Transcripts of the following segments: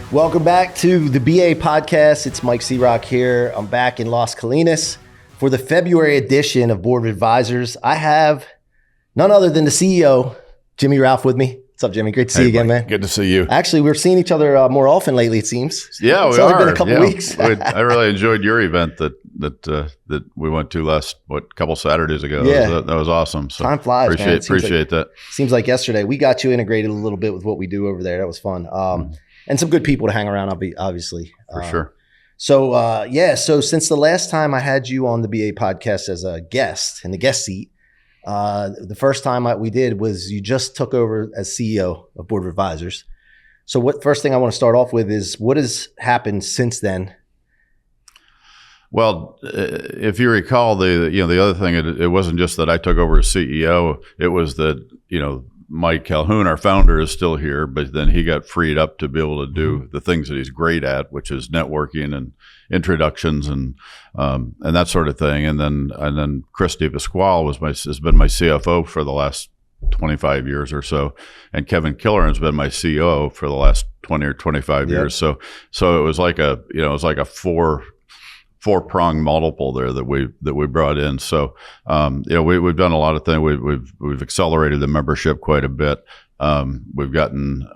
Welcome back to the BA podcast. It's Mike C-Roc here. I'm back in Las Colinas for the February edition of Board of Advisors. I have none other than the CEO, Jimmy Ralph, with me. What's up, Jimmy? Great to see you again, man. Good to see you. Actually, we're seeing each other more often lately, it seems. Yeah, it's we only are. been a couple weeks. I really enjoyed your event that we went to last couple Saturdays ago. Yeah. That was awesome. So time flies, man. Appreciate that. Seems like yesterday we got you integrated a little bit with what we do over there. That was fun. And some good people to hang around, obviously. For sure. So since the last time I had you on the BA podcast as a guest in the guest seat, the first time we did was you just took over as CEO of Board of Advisors. So first thing I want to start off with is what has happened since then? Well, if you recall, the other thing, it wasn't just that I took over as CEO. It was that, Mike Calhoun, our founder, is still here, but then he got freed up to be able to do the things that he's great at, which is networking and introductions and that sort of thing. And then Christy Pasquale has been my CFO for the last 25 years or so, and Kevin Killer has been my COO for the last 20 or 25 years. So it was like a four-pronged multiple there that we brought in. So we've done a lot of things. We've accelerated the membership quite a bit. We've gotten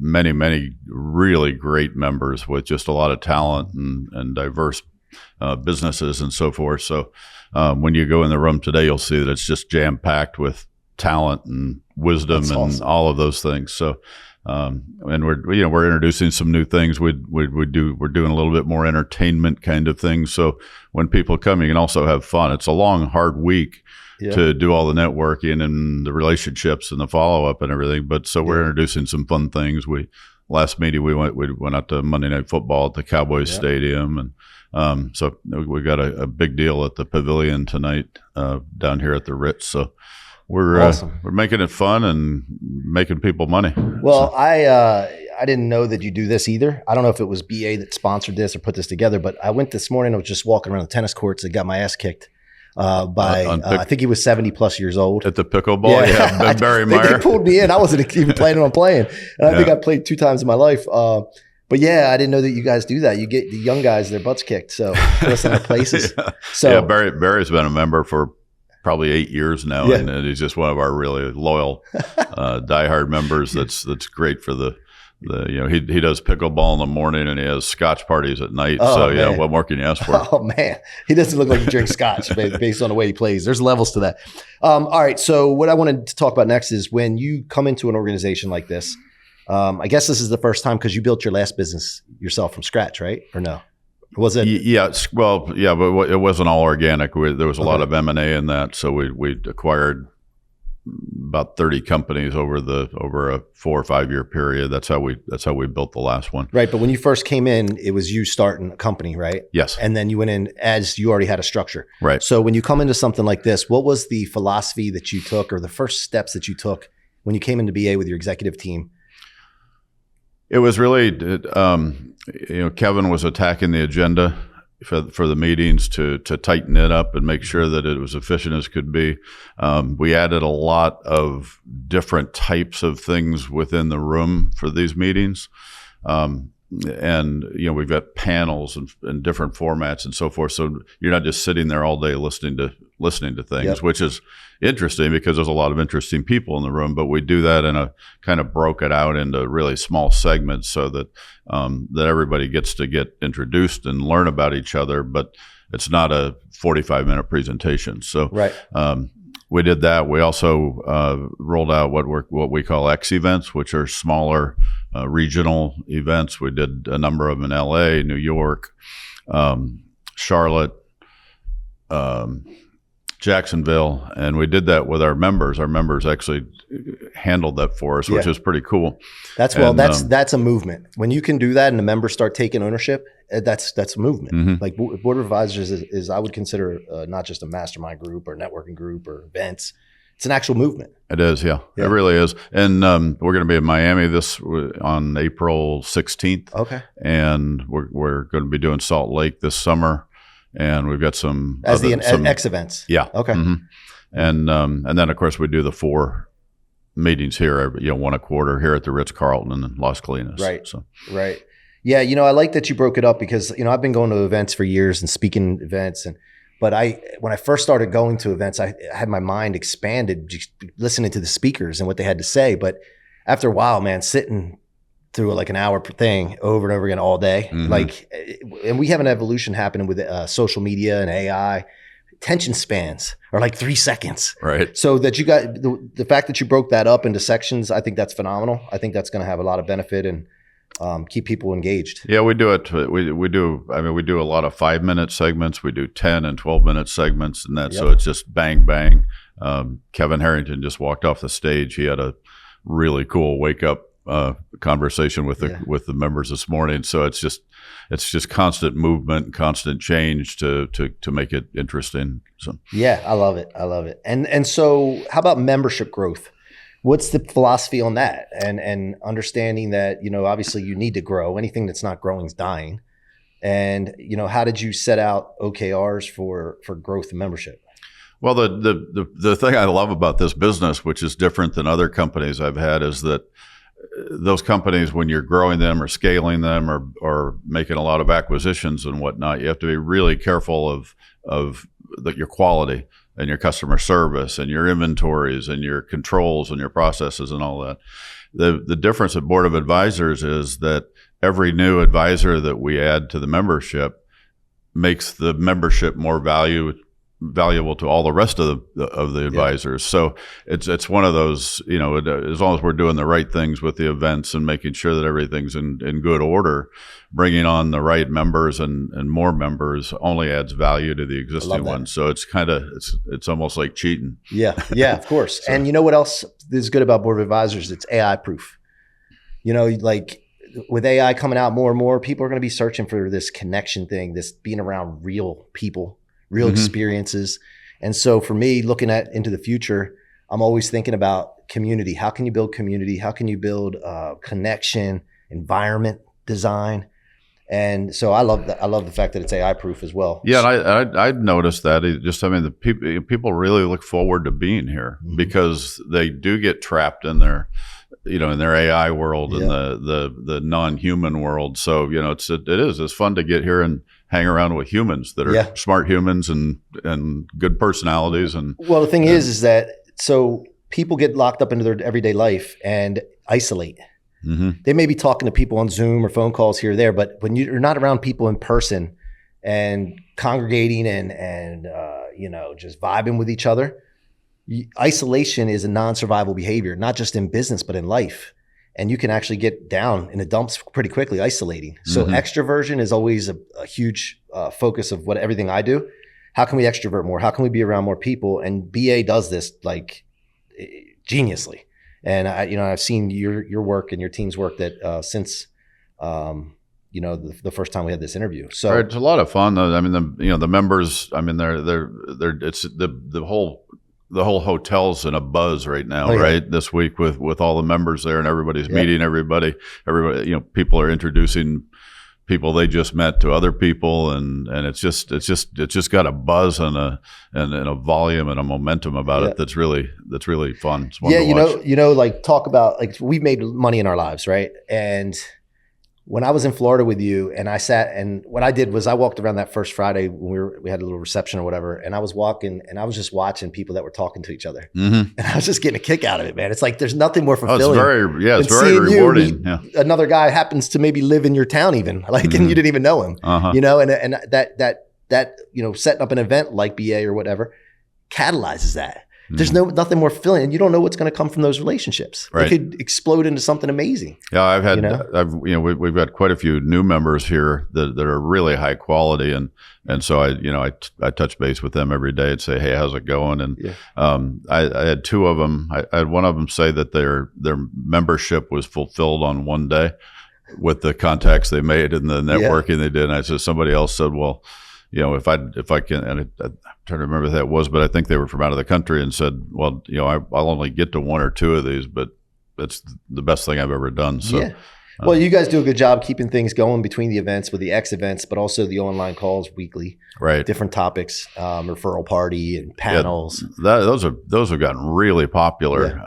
many really great members with just a lot of talent and diverse businesses and so forth. So when you go in the room today, you'll see that it's just jam-packed with talent and wisdom. That's awesome. All of those things. So. And we're introducing some new things. We're doing a little bit more entertainment kind of things. So when people come, you can also have fun. It's a long, hard week to do all the networking and the relationships and the follow up and everything. But so we're introducing some fun things. Last meeting we went out to Monday Night Football at the Cowboys Stadium, and so we got a big deal at the Pavilion tonight down here at the Ritz. So. We're awesome. We're making it fun and making people money. Well, I didn't know that you do this either. I don't know if it was BA that sponsored this or put this together, but I went this morning. I was just walking around the tennis courts and got my ass kicked by I think he was 70 plus years old at the pickleball. Yeah, Barry Meyer. They pulled me in. I wasn't even planning on playing, and I think I played 2 times in my life. But I didn't know that you guys do that. You get the young guys their butts kicked, so put us in our places. Barry's been a member for probably 8 years now, and he's just one of our really loyal, diehard members. That's great for the he does pickleball in the morning and he has scotch parties at night. What more can you ask for? Oh man, he doesn't look like he drinks scotch based on the way he plays. There's levels to that. All right, so what I wanted to talk about next is when you come into an organization like this. I guess this is the first time because you built your last business yourself from scratch, right? Or no? Was it? But it wasn't all organic. There was a lot of M&A in that. So we acquired about 30 companies over a 4 or 5 year period. That's how we built the last one. Right. But when you first came in, it was you starting a company, right? Yes. And then you went in as you already had a structure. Right. So when you come into something like this, what was the philosophy that you took or the first steps that you took when you came into BA with your executive team? It was really, Kevin was attacking the agenda for the meetings to tighten it up and make sure that it was efficient as could be. We added a lot of different types of things within the room for these meetings. And we've got panels and different formats and so forth. So you're not just sitting there all day listening to things, which is interesting because there's a lot of interesting people in the room. But we do that in a kind of broke it out into really small segments so that that everybody gets to get introduced and learn about each other. But it's not a 45-minute presentation. So we did that. We also rolled out what we call X events, which are smaller regional events. We did a number of them in LA, New York, Charlotte, Jacksonville, and we did that with our members. Our members actually handled that for us, which is pretty cool. That's a movement. When you can do that and the members start taking ownership, that's a movement. Mm-hmm. Like Board of Advisors is I would consider not just a mastermind group or networking group or events. It's an actual movement. It is, yeah. It really is. And we're going to be in Miami on April 16th. Okay. And we're going to be doing Salt Lake this summer. And we've got some X events. Yeah. Okay. Mm-hmm. And then of course we do the 4 meetings here, one a quarter here at the Ritz-Carlton in Las Colinas. Right. So. Right. Yeah, I like that you broke it up because I've been going to events for years and speaking events, but when I first started going to events, I had my mind expanded just listening to the speakers and what they had to say. But after a while, man, sitting through like an hour per thing over and over again all day, and we have an evolution happening with social media and AI. Attention spans are like 3 seconds. Right. So that you got the fact that you broke that up into sections, I think that's phenomenal. I think that's going to have a lot of benefit and keep people engaged. Yeah, we do it. We do. I mean, we do a lot of 5-minute segments. We do 10 and 12-minute segments, and that. Yep. So it's just bang bang. Kevin Harrington just walked off the stage. He had a really cool wake up conversation with the members this morning. So it's just constant movement, constant change to make it interesting. So yeah, I love it. And so how about membership growth? What's the philosophy on that? And understanding that, obviously you need to grow. Anything that's not growing is dying. And, how did you set out OKRs for growth and membership? Well, the thing I love about this business, which is different than other companies I've had, is that those companies, when you're growing them or scaling them or making a lot of acquisitions and whatnot, you have to be really careful of your quality and your customer service and your inventories and your controls and your processes and all that. The difference at Board of Advisors is that every new advisor that we add to the membership makes the membership more valuable to all the rest of the advisors. So it's one of those, as long as we're doing the right things with the events and making sure that everything's in good order, bringing on the right members and more members only adds value to the existing ones. So it's it's almost like cheating. Yeah, of course. So, and you know what else is good about Board of Advisors? It's AI proof. Like with AI coming out more and more, people are going to be searching for this connection thing, this being around real people, real experiences. And so for me, looking into the future, I'm always thinking about community. How can you build community? How can you build connection, environment, design? And so I love that. I love the fact that it's AI proof as well. Yeah, and I noticed that. The people really look forward to being here because they do get trapped in their AI world and the non-human world. So it's fun to get here and hang around with humans that are smart humans and good personalities. And well, the thing is that so people get locked up into their everyday life and isolate. They may be talking to people on Zoom or phone calls here or there, but when you're not around people in person and congregating and just vibing with each other, isolation is a non-survival behavior, not just in business, but in life. And you can actually get down in the dumps pretty quickly isolating. So extroversion is always a huge focus of everything I do. How can we extrovert more? How can we be around more people? And BA does this like geniusly. And I've seen your work and your team's work that since the first time we had this interview. So it's a lot of fun though. I mean, the members. I mean, they're it's the whole hotel's in a buzz right now, right? This week with all the members there and everybody's meeting everybody. People are introducing people they just met to other people, and it's just got a buzz and a volume and a momentum about it that's really fun. It's fun to watch. Like talk about like we've made money in our lives, right? And when I was in Florida with you and I sat and what I did was I walked around that first Friday when we had a little reception or whatever. And I was walking and I was just watching people that were talking to each other. And I was just getting a kick out of it, man. It's like, there's nothing more fulfilling. It's very rewarding. Another guy happens to maybe live in your town even and you didn't even know him, and that setting up an event like BA or whatever catalyzes that. There's nothing more fulfilling, and you don't know what's going to come from those relationships. Right. It could explode into something amazing. Yeah, we've got quite a few new members here that are really high quality, and so I touch base with them every day and say, hey, how's it going? And I had two of them. I had one of them say that their membership was fulfilled on one day with the contacts they made and the networking they did. And I said, somebody else said, well, if I can, and I'm trying to remember who that was, but I think they were from out of the country and said, well, I'll only get to one or two of these, but it's the best thing I've ever done. So, Well, you guys do a good job keeping things going between the events with the X events, but also the online calls weekly, right? Different topics, referral party and panels. Yeah, those have gotten really popular.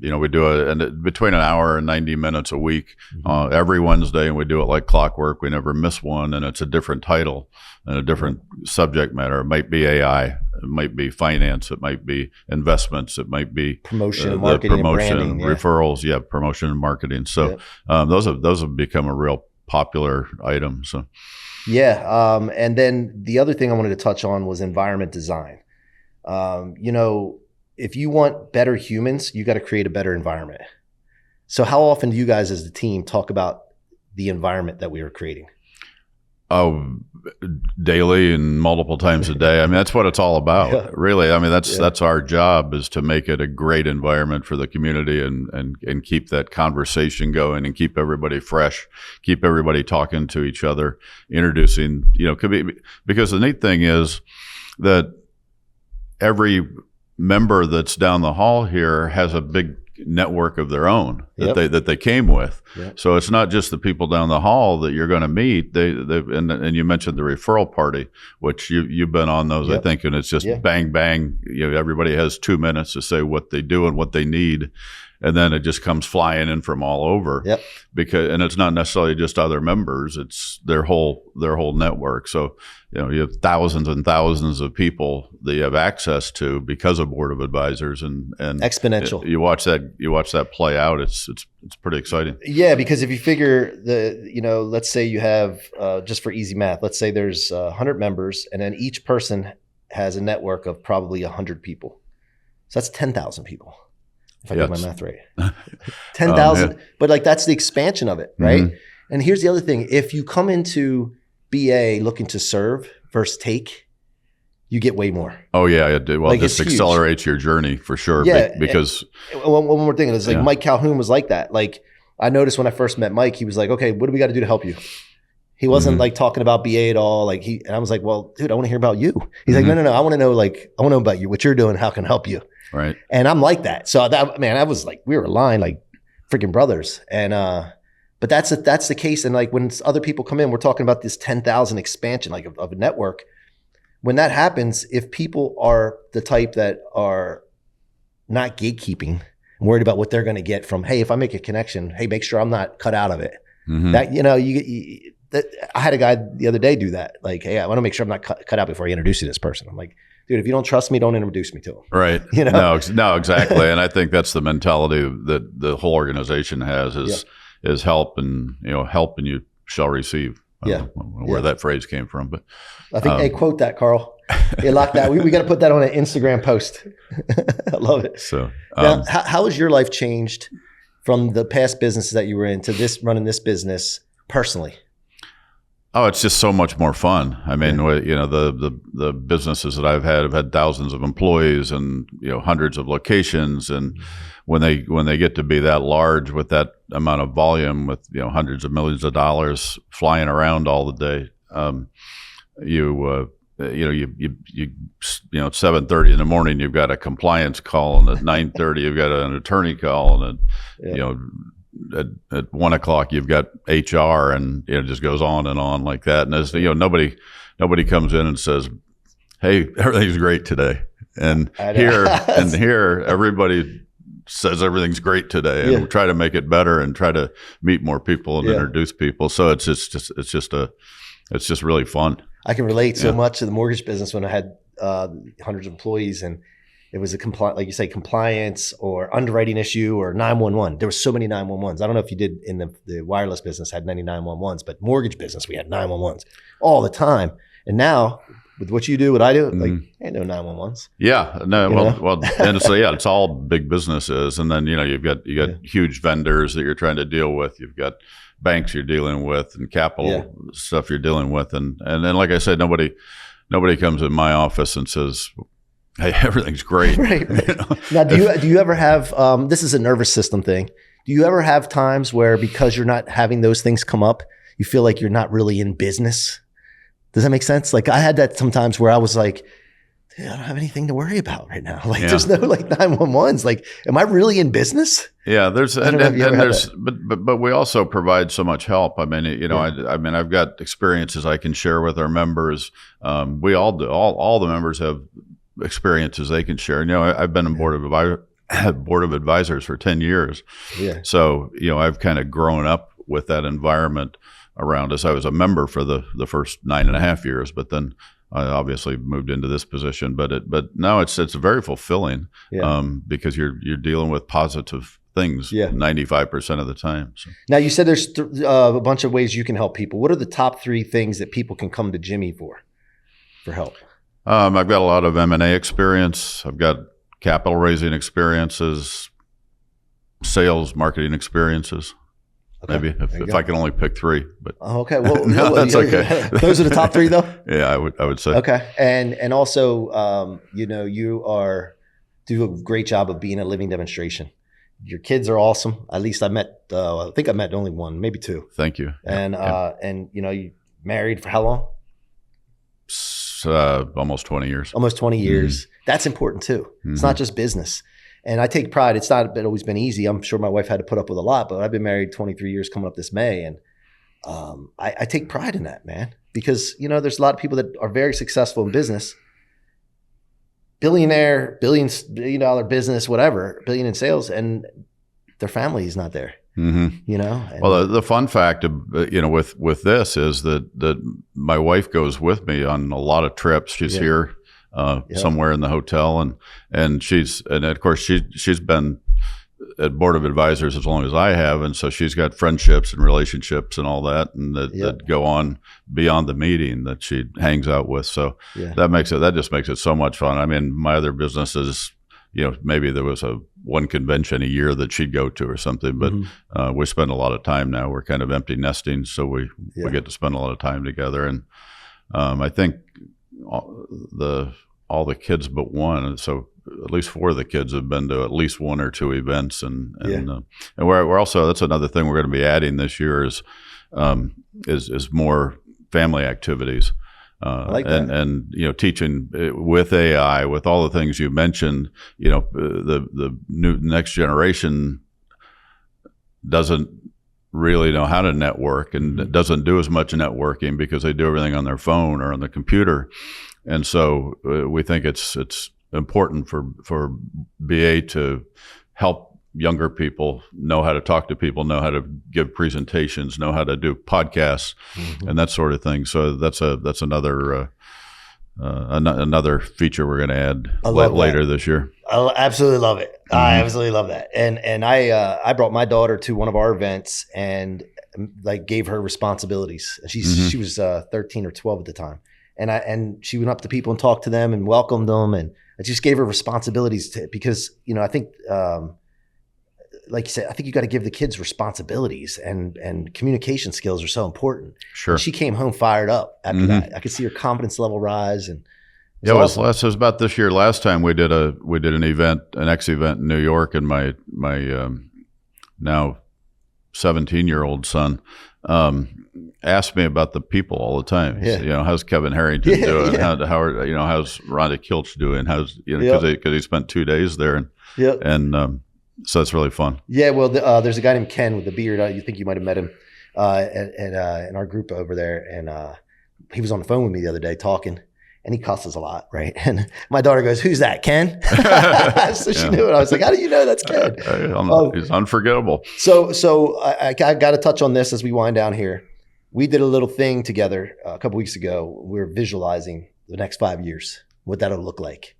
Yeah. We do between an hour and 90 minutes a week every Wednesday, and we do it like clockwork. We never miss one, and it's a different title and a different subject matter. It might be AI, it might be finance, it might be investments, it might be promotion, marketing, promotion, and branding, referrals, promotion and marketing. So those have become a real popular item. So and then the other thing I wanted to touch on was environment design. If you want better humans, you got to create a better environment. So how often do you guys as the team talk about the environment that we are creating? Oh, daily and multiple times a day. I mean, that's what it's all about, really. I mean, that's our job, is to make it a great environment for the community and keep that conversation going and keep everybody fresh, keep everybody talking to each other, introducing, because the neat thing is that every member that's down the hall here has a big network of their own that they came with. So it's not just the people down the hall that you're going to meet. And you mentioned the referral party, which you've been on those, I think, and it's just bang bang. Everybody has 2 minutes to say what they do and what they need, and then it just comes flying in from all over. And it's not necessarily just other members; it's their whole network. So you have thousands and thousands of people that you have access to because of Board of Advisors, and exponential. You watch that play out. It's pretty exciting. Yeah, because if you figure let's say you have just for easy math, let's say there's 100 members, and then each person has a network of probably 100 people. So that's 10,000 people. If I get my math right, 10,000. But that's the expansion of it, right? Mm-hmm. And here's the other thing: if you come into BA looking to serve versus take, you get way more. Oh yeah, it did. Well, it just accelerates your journey for sure. Yeah, because one more thing is Mike Calhoun was like that. I noticed when I first met Mike, he was like, "Okay, what do we got to do to help you?" He wasn't talking about BA at all. And I was like, "Well, dude, I want to hear about you." He's like, "No, I want to know I want to know about you, what you're doing, how I can help you." Right. And I'm like that. So I was like, we were aligned like freaking brothers. And but that's the case. And when other people come in, we're talking about this 10,000 expansion of a network. When that happens, if people are the type that are not gatekeeping, worried about what they're going to get from, hey, if I make a connection, hey, make sure I'm not cut out of it. Mm-hmm. That I had a guy the other day do that. Hey, I want to make sure I'm not cut out before I introduce you to this person. I'm like, dude, if you don't trust me, don't introduce me to him. Right. No, exactly. And I think that's the mentality that the whole organization has is help, and help and you shall receive. I don't know where that phrase came from, but I think, hey, quote that, Carl. Hey, lock that. We got to put that on an Instagram post. I love it. So now, how has your life changed from the past businesses that you were in to running this business personally? Oh, it's just so much more fun. I mean, the businesses that I've had thousands of employees and hundreds of locations, and when they get to be that large with that amount of volume, with hundreds of millions of dollars flying around all the day, at 7:30 in the morning you've got a compliance call, and at 9:30 you've got an attorney call, and at 1 o'clock you've got HR, and it just goes on and on like that. And as nobody comes in and says, "Hey, everything's great today," and here everybody says everything's great today, and we try to make it better and try to meet more people and introduce people. So it's just really fun. I can relate so much to the mortgage business when I had hundreds of employees, and it was like you say, compliance or underwriting issue or 911. There were so many 911s. I don't know if you did in the wireless business, had many 911s, but mortgage business, we had 911s all the time. And now with what you do, what I do, ain't no 911s. Yeah, no, well, and so it's all big businesses, and then you've got huge vendors that you're trying to deal with. You've got banks you're dealing with, and capital stuff you're dealing with, and then like I said, nobody comes in my office and says, "Hey, everything's great." Right. Now, do you ever have? This is a nervous system thing. Do you ever have times where, because you're not having those things come up, you feel like you're not really in business? Does that make sense? I had that sometimes where I was like, I don't have anything to worry about right now. Like there's no like 911s. Like, am I really in business? Yeah, but we also provide so much help. I mean, I've got experiences I can share with our members. We all do. All the members have experiences they can share. And, I've been on board of advisors for 10 years. Yeah. So, I've kind of grown up with that environment around us. I was a member for the first 9.5 years, but then I obviously moved into this position. But now it's very fulfilling because you're dealing with positive things 95% of the time. So. Now you said there's a bunch of ways you can help people. What are the top 3 things that people can come to Jimmy for help? I've got a lot of M&A experience. I've got capital raising experiences, sales, marketing experiences. Okay. Maybe if I can only pick 3, but okay. Well, no, that's okay. Those are the top 3 though? Yeah, I would say. Okay. And also, you do a great job of being a living demonstration. Your kids are awesome. At least I think I met only 1, maybe 2. Thank you. And you married for how long? Almost 20 years. Almost 20 years. Mm-hmm. That's important too. Mm-hmm. It's not just business. And I take pride. It's not always been easy. I'm sure my wife had to put up with a lot, but I've been married 23 years coming up this May. And I take pride in that, man, because, there's a lot of people that are very successful in business, billionaire, $1 billion business, whatever, billion in sales, and their family is not there. Mm-hmm. Well, the fun fact of, with this is that my wife goes with me on a lot of trips. She's here somewhere in the hotel, and of course she's been at board of advisors as long as I have, and so she's got friendships and relationships and all that, and that go on beyond the meeting that she hangs out with. So that just makes it so much fun. I mean, my other businesses, maybe there was one convention a year that she'd go to or something, but we spend a lot of time now. We're kind of empty nesting, so we get to spend a lot of time together. And I think all the kids but one, so at least 4 of the kids have been to at least 1 or 2 events, and we're also, that's another thing we're going to be adding this year is more family activities. I like that. And teaching with AI, with all the things you mentioned, the new next generation doesn't really know how to network and doesn't do as much networking because they do everything on their phone or on the computer. And so we think it's important for BA to help younger people know how to talk to people, know how to give presentations, know how to do podcasts, and that sort of thing. So that's another another feature we're going to add later this year. I absolutely love it. I absolutely love that. And I brought my daughter to one of our events and gave her responsibilities. She was 13 or 12 at the time. And she went up to people and talked to them and welcomed them. And I just gave her responsibilities because, I think, like you said, I think you got to give the kids responsibilities, and communication skills are so important. Sure. And she came home fired up after that. I could see her confidence level rise. And it was about this year. Last time we did an event, an X event in New York, and my now 17-year-old son asked me about the people all the time. He said, how's Kevin Harrington doing? How's Rhonda Kilch doing? Because he spent 2 days there, and so it's really fun. Yeah, well, there's a guy named Ken with a beard. You think you might have met him in our group over there, and he was on the phone with me the other day talking. And he cusses a lot, right? And my daughter goes, "Who's that, Ken?" So she knew it. I was like, "How do you know that's Ken?" He's unforgettable. So I got to touch on this as we wind down here. We did a little thing together a couple weeks ago. We're visualizing the next 5 years, what that'll look like.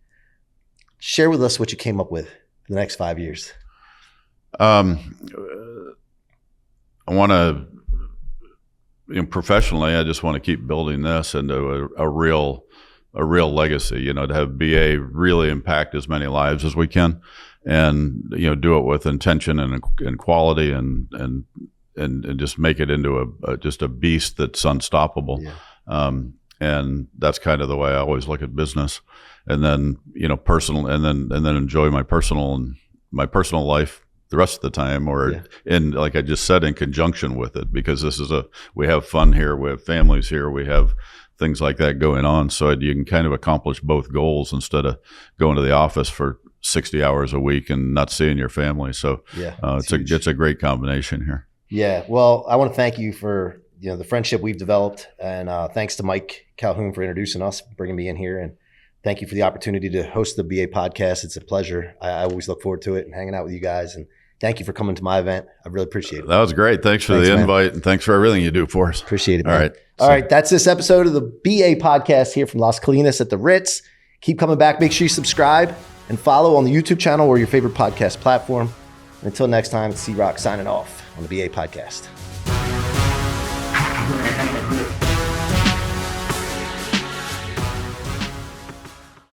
Share with us what you came up with for the next 5 years. I want to, professionally, I just want to keep building this into a real legacy, to have BA really impact as many lives as we can, and, do it with intention and quality and just make it into just a beast that's unstoppable. And that's kind of the way I always look at business. And then, personal, and then enjoy my personal life the rest of the time, or in, like I just said, in conjunction with it, because we have fun here, we have families here, we have things like that going on. So you can kind of accomplish both goals instead of going to the office for 60 hours a week and not seeing your family. So it's a great combination here. Yeah. Well, I want to thank you for, the friendship we've developed, and thanks to Mike Calhoun for introducing us, bringing me in here, and thank you for the opportunity to host the BA podcast. It's a pleasure. I always look forward to it and hanging out with you guys. And thank you for coming to my event. I really appreciate it. That was great. Thanks for the invite, and thanks for everything you do for us. Appreciate it, man. All right. All right. That's this episode of the BA podcast here from Las Colinas at the Ritz. Keep coming back. Make sure you subscribe and follow on the YouTube channel or your favorite podcast platform. And until next time, it's C-Roc signing off on the BA podcast.